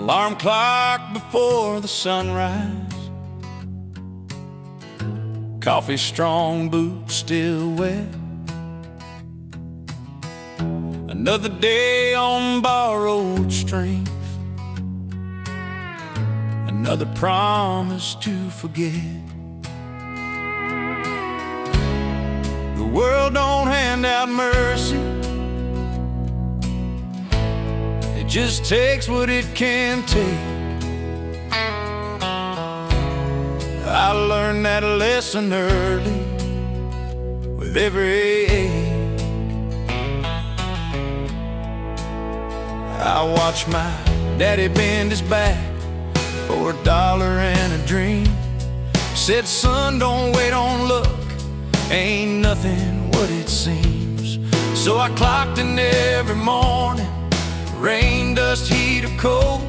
alarm clock before the sunrise, coffee strong, boots still wet. Another day on borrowed strength, another promise to forget. The world don't hand out mercy, it just takes what it can take. I learned that lesson early with every ache. I watched my daddy bend his back for $1 and a dream. Said, son, don't wait on luck, ain't nothing what it seems. So I clocked in every morning, rain, dust, heat, or cold.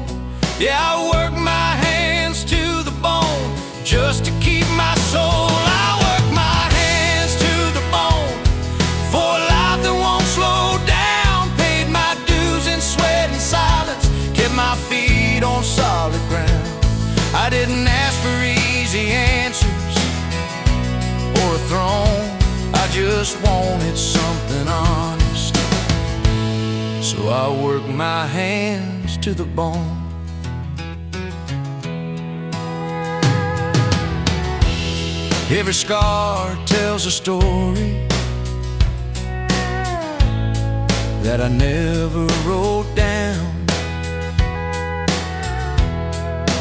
Yeah, I work my hands to the bone just to keep my soul. I work my hands to the bone for a life that won't slow down. Paid my dues in sweat and silence, kept my feet on solid ground. I didn't ask for easy answers or a throne, I just wanted something honest. So I work my hands to the bone. Every scar tells a story that I never wrote down.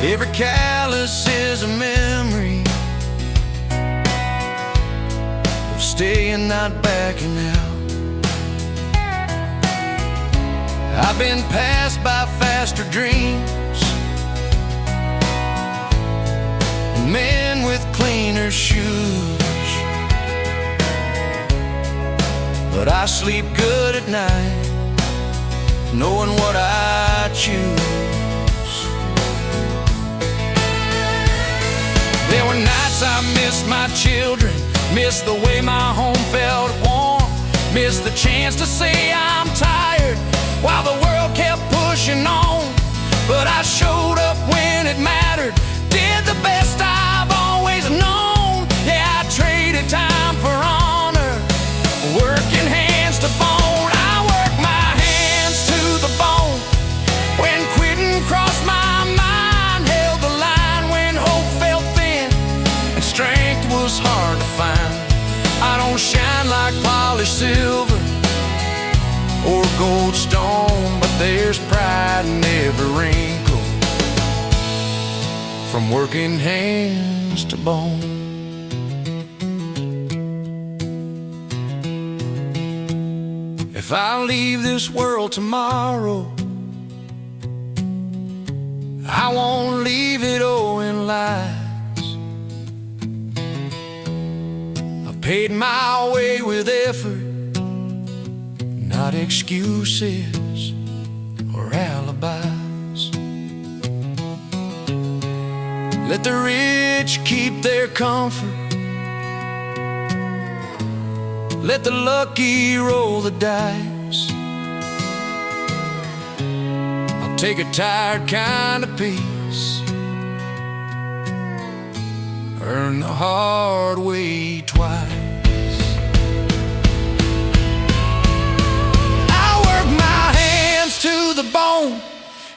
Every callus is a memory of staying, not backing out. I've been passed by faster dreams and men with cleaner shoes, but I sleep good at night knowing what I choose. There were nights I missed my children, missed the way my home felt warm, missed the chance to say I'm tired while the world kept pushing on. But I showed up when it mattered, did the best I've always known. Yeah, I traded time for honor, working hands to bone. I work my hands to the bone when quitting crossed my mind, held the line when hope felt thin and strength was hard to find. I don't shine like polished silver or gold stone, but there's pride in every wrinkle from working hands to bone. If I leave this world tomorrow, I won't leave it owing lies. I paid my way with effort, not excuses or alibis. Let the rich keep their comfort, let the lucky roll the dice. I'll take a tired kind of peace, earn the hard way twice. To the bone,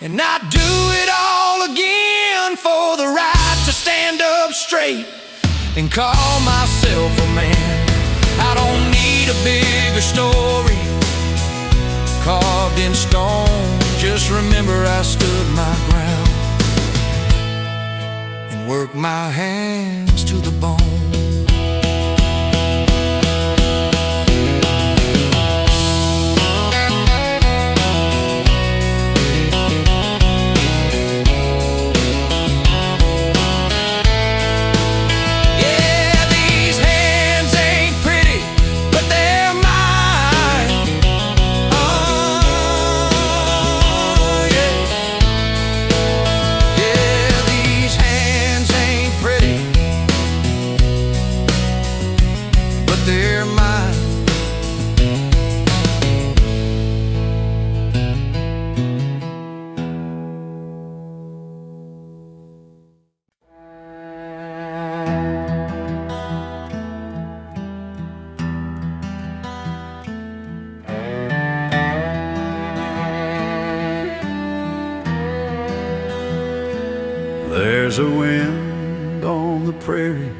and I do it all again for the right to stand up straight and call myself a man. I don't need a bigger story carved in stone, just remember I stood my ground and worked my hands to the bone. There's a wind on the prairie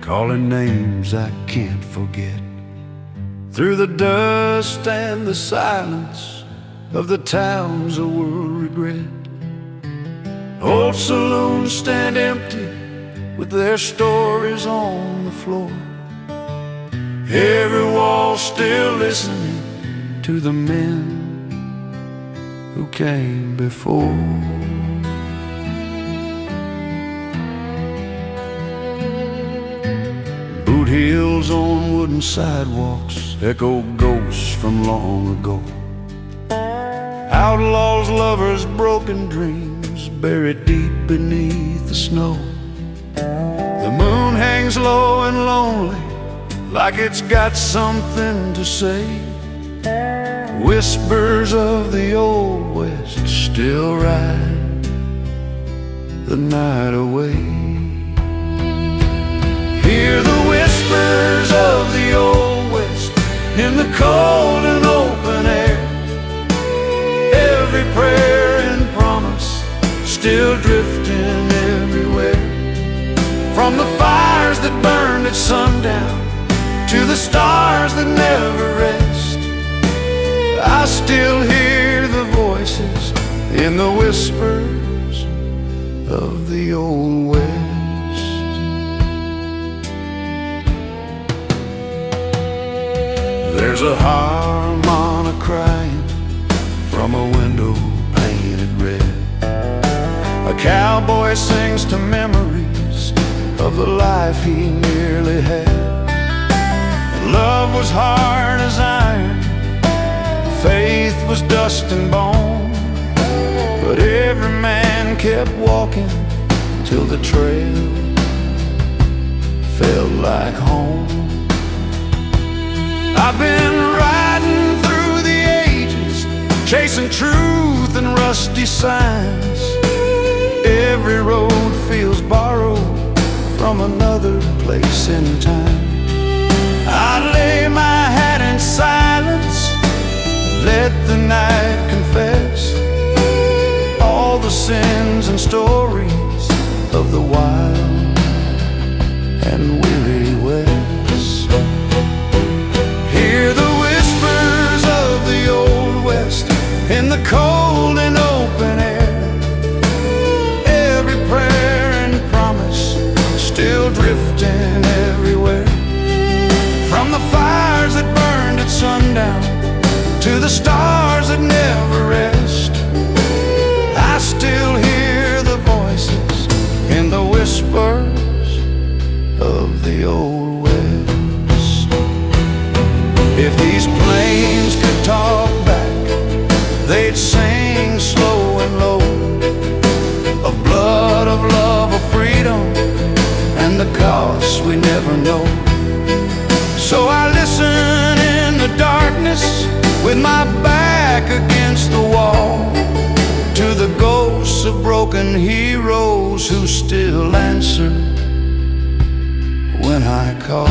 calling names I can't forget, through the dust and the silence of the towns the world regret. Old saloons stand empty with their stories on the floor, every wall still listening to the men who came before. Boot heels on wooden sidewalks echo ghosts from long ago, outlaws, lovers, broken dreams buried deep beneath the snow. The moon hangs low and lonely, like it's got something to say. Whispers of the old West still ride the night away. Hear the whispers of the old West in the cold and open air. Every prayer and promise still drifting everywhere. From the fires that burned at sundown to the stars that never rest, I still hear the voices in the whispers of the old West. There's a harmonica crying from a window painted red. A cowboy sings to memories of the life he nearly had. Love was hard as iron, faith was dust and bone, but every man kept walking till the trail felt like home. I've been riding through the ages, chasing truth and rusty signs. Every road feels borrowed from another place in time. I lay my hat in silence, let the night confess all the sins and stories of the wild and weary West. Hear the whispers of the old West in the cold and open air. Every prayer and promise still drifting everywhere. From the fires that burned at sundown to the stars that never rest, I still hear the voices in the whispers of the old West. If these plains could talk back, they'd sing slow and low of blood, of love, of freedom, and the cost we never know. So I listen in the darkness with my back against the wall to the ghosts of broken heroes who still answer when I call.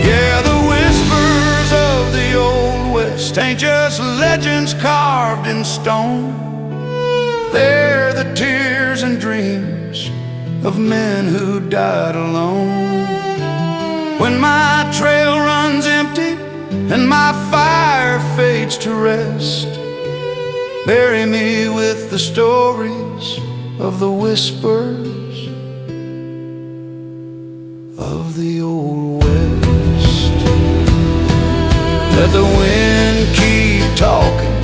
Yeah, the whispers of the old West ain't just legends carved in stone. They're the tears and dreams of men who died alone. When my trail runs empty and my fire fades to rest, bury me with the stories of the whispers of the old West. Let the wind keep talking,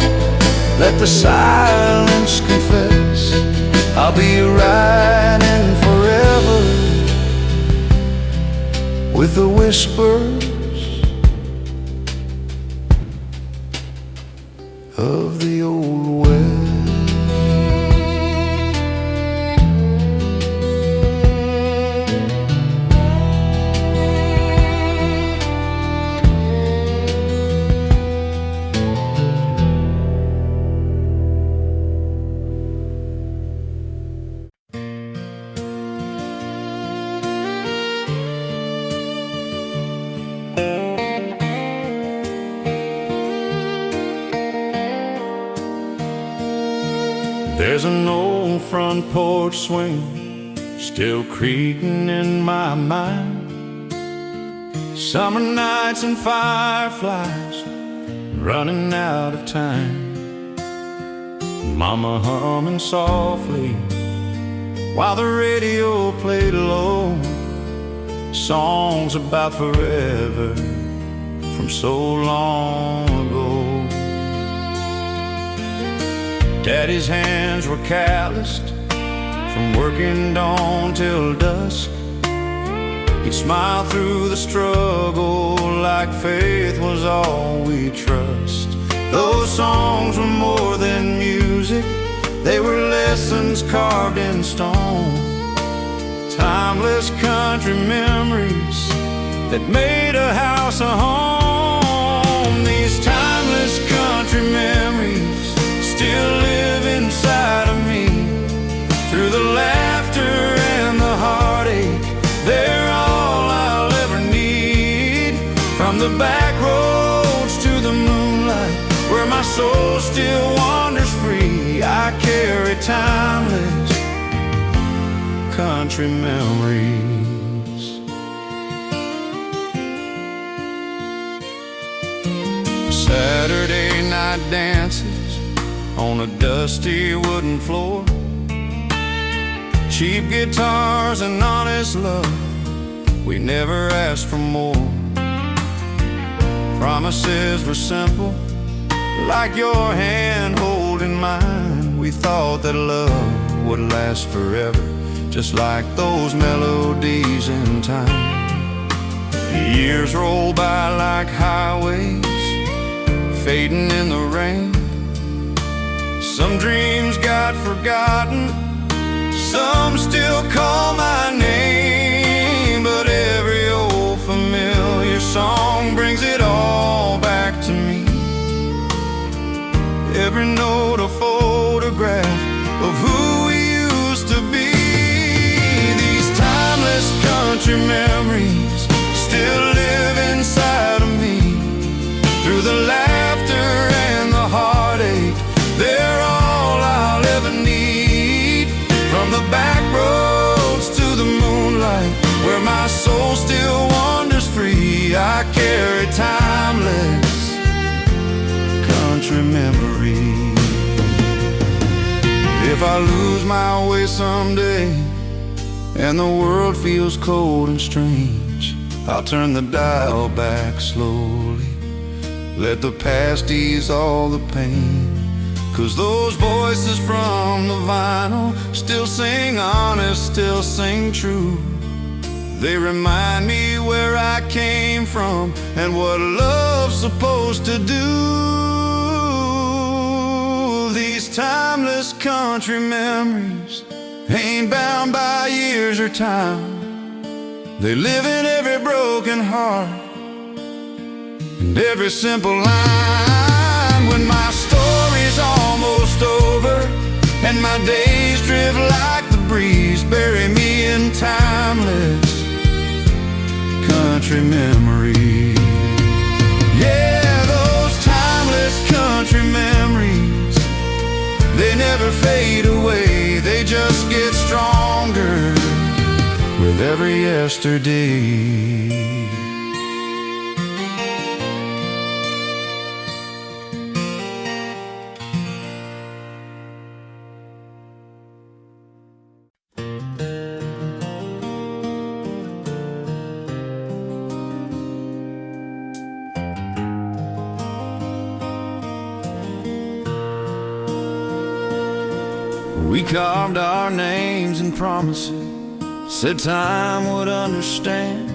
let the silence confess, I'll be riding forever with the whispers of the old West. front porch swing still creaking in my mind. Summer nights and fireflies running out of time. Mama humming softly while the radio played low, songs about forever from so long ago. Daddy's hands were calloused from working dawn till dusk. He'd smile through the struggle like faith was all we trust. Those songs were more than music, they were lessons carved in stone. Timeless country memories that made a house a home. These timeless country memories still live inside of me. Through the laughter and the heartache, they're all I'll ever need. From the back roads to the moonlight, where my soul still wanders free, I carry timeless country memories. Saturday night dances on a dusty wooden floor, cheap guitars and honest love, we never asked for more. Promises were simple, like your hand holding mine. We thought that love would last forever, just like those melodies in time. Years roll by like highways, fading in the rain. Some dreams got forgotten, some still call my name. But every old familiar song brings it all back to me. Every note a photograph of who we used to be. These timeless country memories still live inside of me. Through the laughter and the heartache, they're all I'll ever need. From the back roads to the moonlight, where my soul still wanders free, I carry timeless country memories. If I lose my way someday and the world feels cold and strange, I'll turn the dial back slowly, let the past ease all the pain. 'Cause those voices from the vinyl still sing honest, still sing true. They remind me where I came from and what love's supposed to do. These timeless country memories ain't bound by years or time. They live in every broken heart and every simple line. When my story's almost over and my days drift like the breeze, bury me in timeless country memories. Yeah, those timeless country memories, they never fade away, they just get stronger with every yesterday. We carved our names and promises, said time would understand.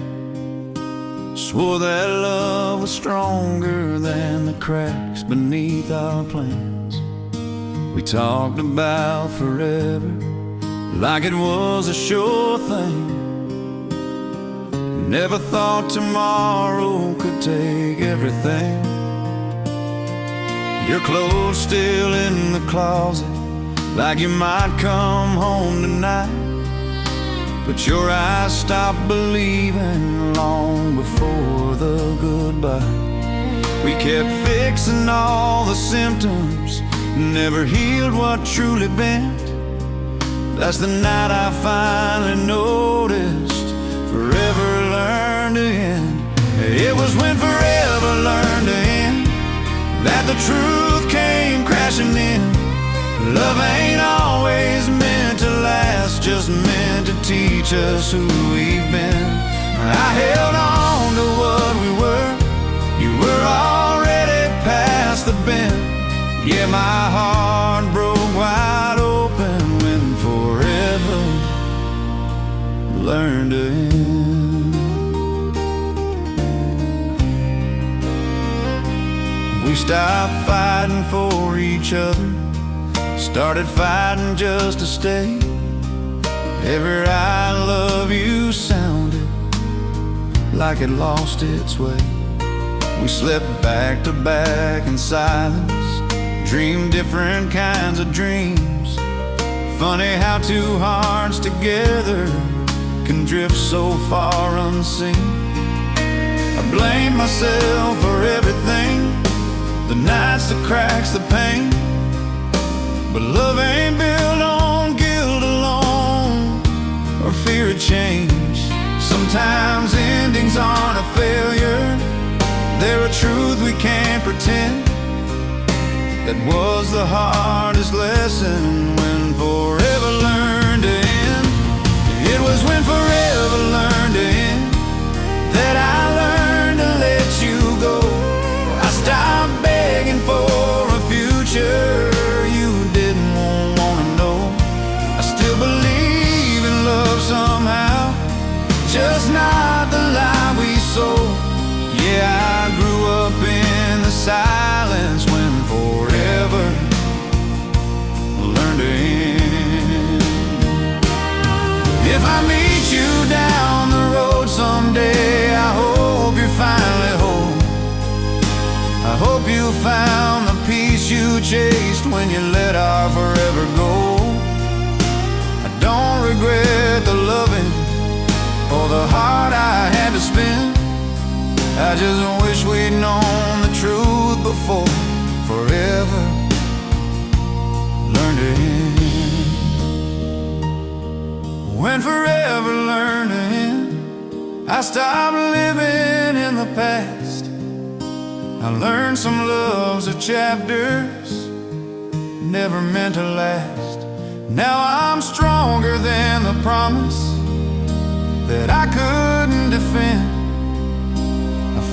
Swore that love was stronger than the cracks beneath our plans. We talked about forever like it was a sure thing. Never thought tomorrow could take everything. Your clothes still in the closet, like you might come home tonight. But your eyes stopped believing long before the goodbye. We kept fixing all the symptoms, never healed what truly bent. That's the night I finally noticed forever learned to end. It was when forever learned to end that the truth came crashing in. Love ain't always meant to last, just meant to teach us who we've been. I held on to what we were. You were already past the bend. Yeah, my heart broke wide open when forever learned to end. We stopped fighting for each other, started fighting just to stay. Every I love you sounded like it lost its way. We slept back to back in silence, dreamed different kinds of dreams. Funny how two hearts together can drift so far unseen. I blame myself for everything, the nights, the cracks, the pain. But love ain't built on guilt alone or fear of change. Sometimes endings aren't a failure, they're a truth we can't pretend. That was the hardest lesson, when forever learned to end. It was when forever learned to end that I learned to let you go. I stopped begging for a future you didn't wanna know. I still believe in love somehow, just not the lie we sold. Yeah, I grew up in the silence when forever learned to end. If I meet you down the road someday, I hope you're finally home. I hope you found the peace you chased when you let our forever go. I don't regret the loving or the heart I had to spend. I just wish we'd known the truth before forever learned to end. When forever learned to end, I stopped living in the past. I learned some loves are chapters never meant to last. Now I'm stronger than the promise that I couldn't defend.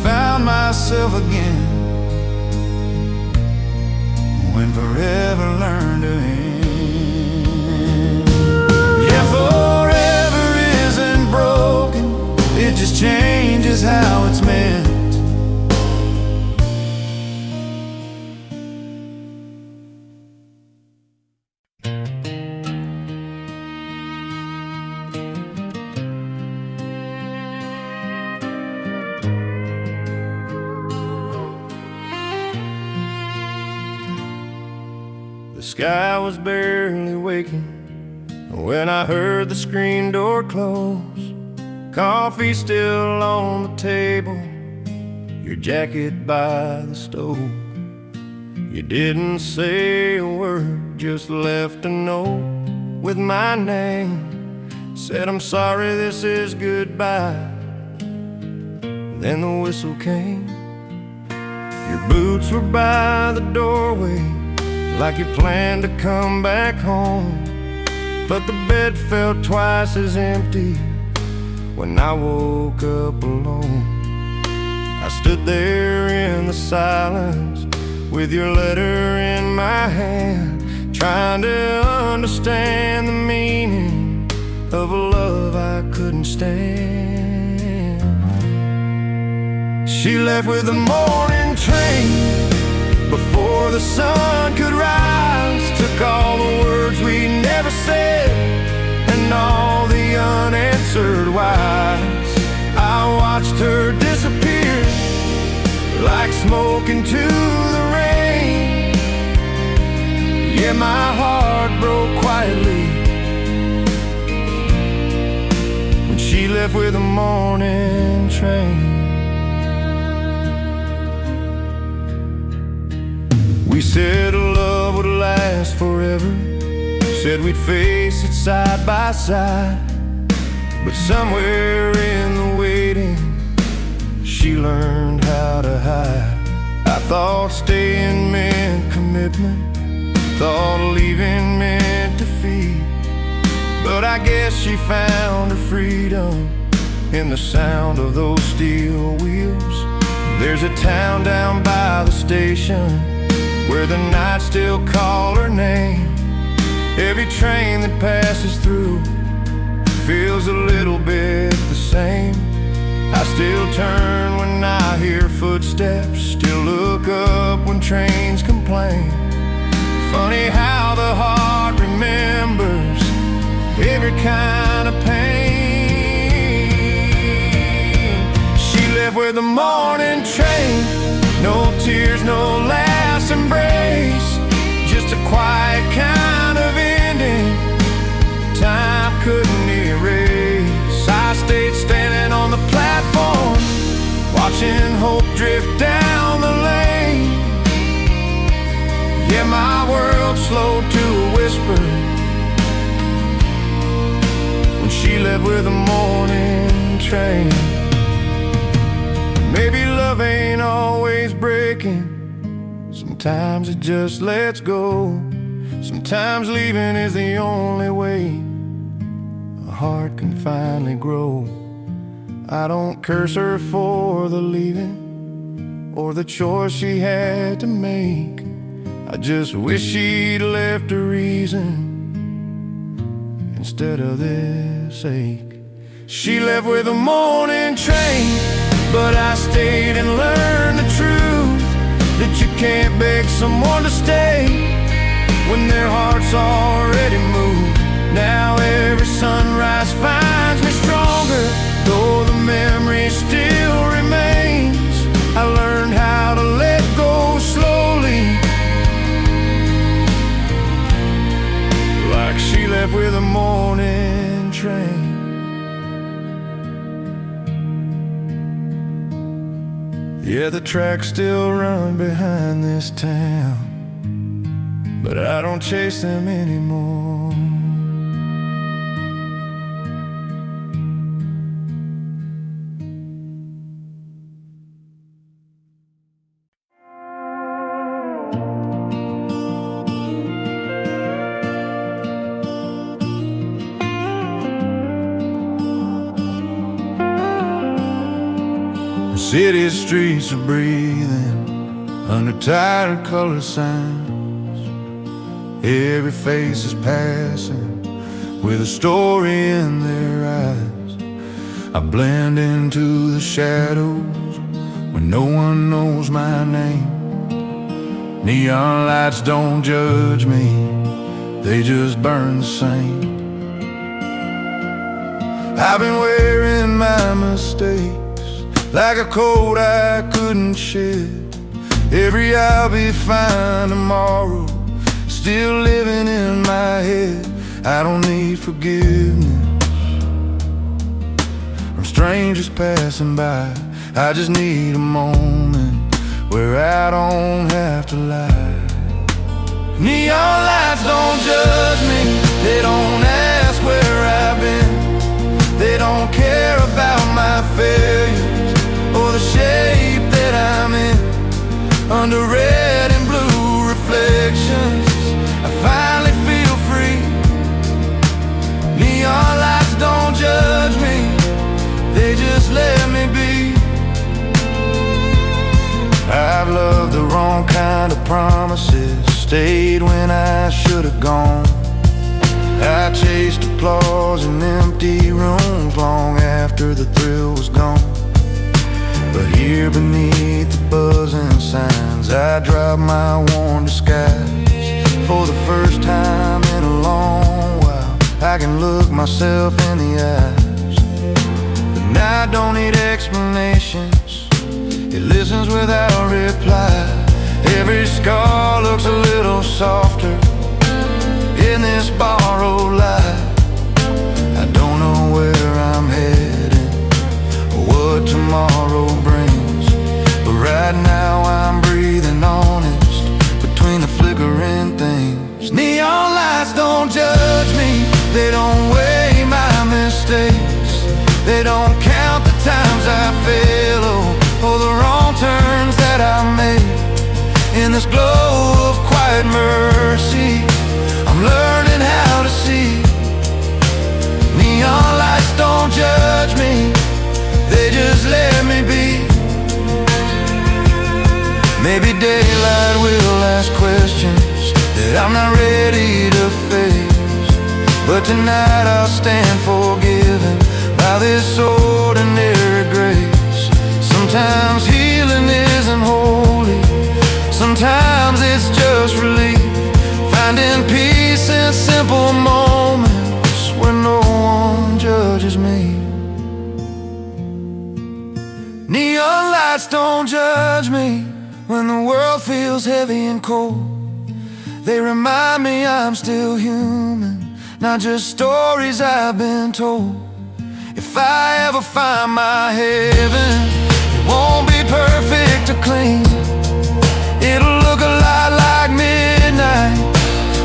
Found myself again when forever learned to end. Yeah, forever isn't broken, it just changes how it's meant. The sky was barely waking when I heard the screen door close. Coffee still on the table, your jacket by the stove. You didn't say a word, just left a note with my name. Said, I'm sorry, this is goodbye. Then the whistle came. Your boots were by the doorway, like you planned to come back home. But the bed felt twice as empty when I woke up alone. I stood there in the silence with your letter in my hand, trying to understand the meaning of a love I couldn't stand. She left with the morning train before the sun could rise, took all the words we never said and all the unanswered whys. I watched her disappear like smoke into the rain. Yeah, my heart broke quietly when she left with the morning train. We said love would last forever, Said we'd face it side by side, but somewhere in the waiting, she learned how to hide. I thought staying meant commitment, thought leaving meant defeat, but I guess she found her freedom in the sound of those steel wheels. There's a town down by the station where the nights still call her name. Every train that passes through feels a little bit the same. I still turn when I hear footsteps, still look up when trains complain. Funny how the heart remembers every kind of pain. She left with the morning train, no tears, no last embrace, just a quiet kind of ending time couldn't erase. I stayed standing on the platform, watching hope drift down the lane. Yeah, my world slowed to a whisper when she left with the morning train. Maybe love ain't always breaking, sometimes it just lets go. Sometimes leaving is the only way a heart can finally grow. I don't curse her for the leaving or the choice she had to make. I just wish she'd left a reason instead of this ache. She left with a morning train, but I stayed and learned the truth that you can't beg someone to stay when their heart's already moved. Now every sunrise finds me stronger, though the memory still remains. I learned how to let go slowly, like she left with a morning train. Yeah, the tracks still run behind this town, but I don't chase them anymore. City streets are breathing under tired color signs. Every face is passing with a story in their eyes. I blend into the shadows when no one knows my name. Neon lights don't judge me, they just burn the same. I've been wearing my mistakes like a coat I couldn't shed. Every I'll be fine tomorrow still living in my head. I don't need forgiveness from strangers passing by. I just need a moment where I don't have to lie. Neon lights don't judge me, they don't ask where I've been. They don't care about my failures or the shape that I'm in. Under red and blue reflections, I finally feel free. Neon lights don't judge me, they just let me be. I've loved the wrong kind of promises, stayed when I should have gone. I chased applause in empty rooms long after the thrill was gone. But here beneath the buzzing signs, I dropped my worn disguise. For the first time in a long while, I can look myself in the eyes. The night don't need explanations, it listens without reply. Every scar looks a little softer in this borrowed light. I don't know where I'm heading or what tomorrow brings, but right now I'm breathing honest between the flickering things. Neon lights don't judge this glow of quiet mercy, I'm learning how to see. Neon lights don't judge me, they just let me be. Maybe daylight will ask questions that I'm not ready to face, but tonight I'll stand forgiven by this ordinary grace. Sometimes healing isn't holy, sometimes it's just relief, finding peace in simple moments where no one judges me. Neon lights don't judge me when the world feels heavy and cold. They remind me I'm still human, not just stories I've been told. If I ever find my heaven, it won't be perfect or clean. It'll look a lot like midnight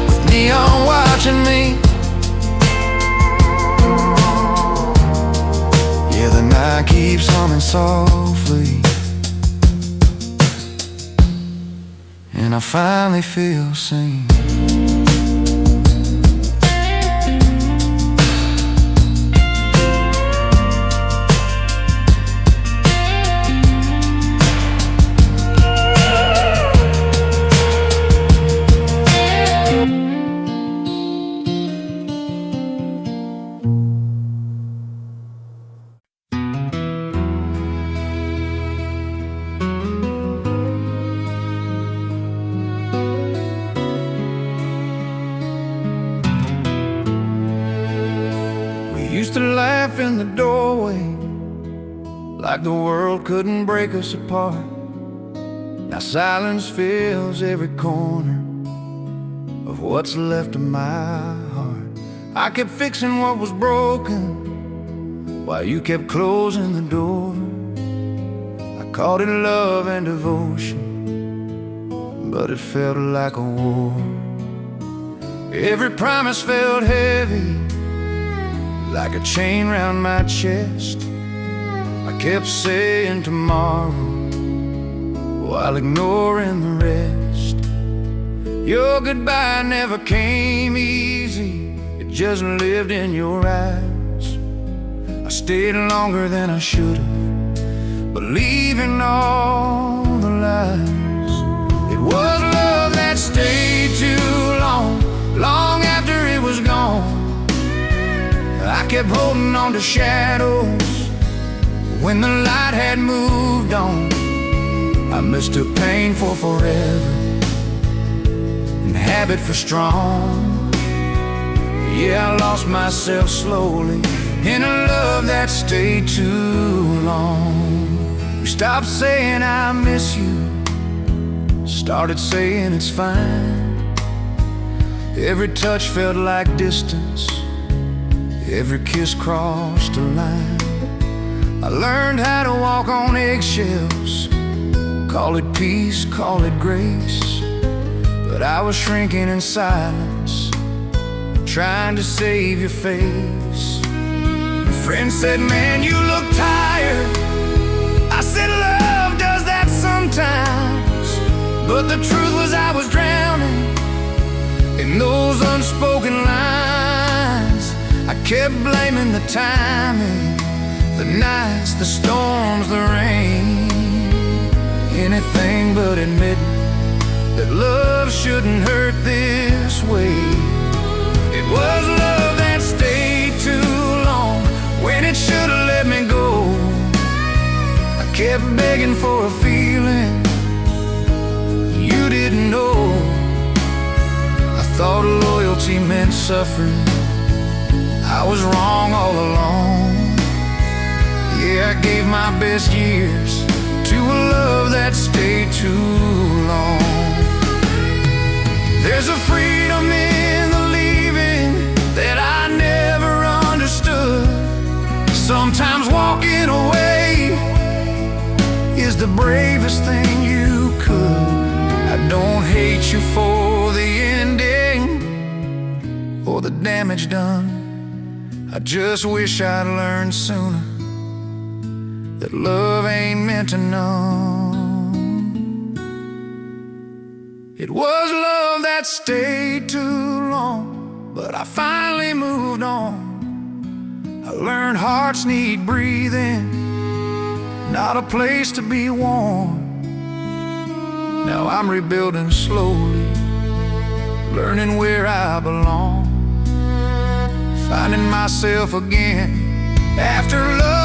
with neon watching me. Yeah, the night keeps humming softly, and I finally feel seen. Used to laugh in the doorway like the world couldn't break us apart. Now silence fills every corner of what's left of my heart. I kept fixing what was broken while you kept closing the door. I called it love and devotion, but it felt like a war. Every promise felt heavy, like a chain round my chest. I kept saying tomorrow while ignoring the rest. Your goodbye never came easy, it just lived in your eyes. I stayed longer than I should have, believing all the lies. It was love that stayed too long, long after it was gone. I kept holding on to shadows when the light had moved on. I mistook pain for forever and habit for strong. Yeah, I lost myself slowly in a love that stayed too long. We stopped saying I miss you, started saying it's fine. Every touch felt like distance, every kiss crossed a line. I learned how to walk on eggshells, call it peace, call it grace. But I was shrinking in silence, trying to save your face. A friend said, man, you look tired. I said, love does that sometimes. But the truth was I was drowning in those unspoken lines. I kept blaming the timing, the nights, the storms, the rain. Anything but admitting that love shouldn't hurt this way. It was love that stayed too long when it should have let me go. I kept begging for a feeling you didn't know. I thought loyalty meant suffering, I was wrong all along. Yeah, I gave my best years to a love that stayed too long. There's a freedom in the leaving that I never understood. Sometimes walking away is the bravest thing you could. I don't hate you for the ending or the damage done. I just wish I'd learned sooner that love ain't meant to numb. It was love that stayed too long, but I finally moved on. I learned hearts need breathing, not a place to be warm. Now I'm rebuilding slowly, learning where I belong, finding myself again after love